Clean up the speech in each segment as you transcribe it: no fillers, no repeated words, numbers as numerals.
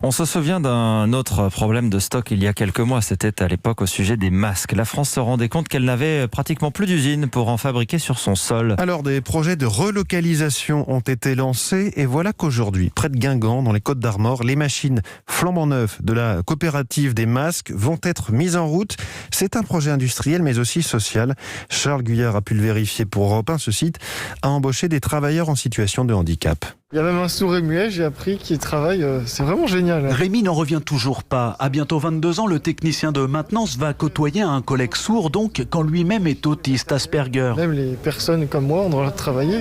On se souvient d'un autre problème de stock il y a quelques mois. C'était à l'époque au sujet des masques. La France se rendait compte qu'elle n'avait pratiquement plus d'usines pour en fabriquer sur son sol. Alors, des projets de relocalisation ont été lancés et voilà qu'aujourd'hui, près de Guingamp, dans les Côtes-d'Armor, les machines flambant neuves de la coopérative des masques vont être mises en route. C'est un projet industriel mais aussi social. Charles Guyard a pu le vérifier pour Europe 1. Ce site a embauché des travailleurs en situation de handicap. Il y a même un sourd et muet, j'ai appris, qui travaille. C'est vraiment génial. Rémi n'en revient toujours pas. À bientôt 22 ans, le technicien de maintenance va côtoyer un collègue sourd, donc quand lui-même est autiste Asperger. Même les personnes comme moi ont le droit de travailler.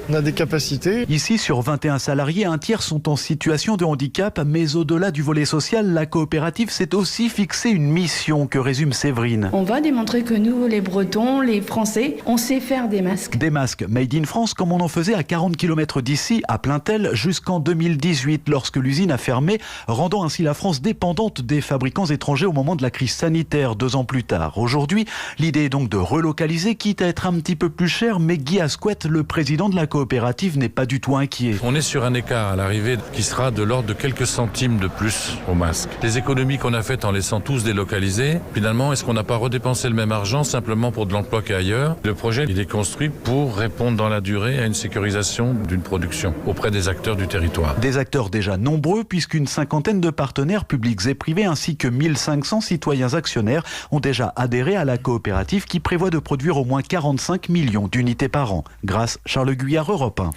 On a des capacités. Ici, sur 21 salariés, un tiers sont en situation de handicap, mais au-delà du volet social, la coopérative s'est aussi fixé une mission que résume Séverine. On va démontrer que nous, les Bretons, les Français, on sait faire des masques. Des masques made in France comme on en faisait à 40 km d'ici, à Plaintel, jusqu'en 2018, lorsque l'usine a fermé, rendant ainsi la France dépendante des fabricants étrangers au moment de la crise sanitaire 2 ans plus tard. Aujourd'hui, l'idée est donc de relocaliser, quitte à être un petit peu plus cher, mais Guy Asquette, le président de la coopérative, n'est pas du tout inquiet. On est sur un écart à l'arrivée qui sera de l'ordre de quelques centimes de plus au masque. Les économies qu'on a faites en laissant tous délocaliser, finalement, est-ce qu'on n'a pas redépensé le même argent simplement pour de l'emploi qu'ailleurs? Le projet, il est construit pour répondre dans la durée à une sécurisation d'une production auprès des acteurs du territoire. Des acteurs déjà nombreux, puisqu'une cinquantaine de partenaires publics et privés ainsi que 1500 citoyens actionnaires ont déjà adhéré à la coopérative qui prévoit de produire au moins 45 millions d'unités par an. Grâce Charles Guyard, Europe 1.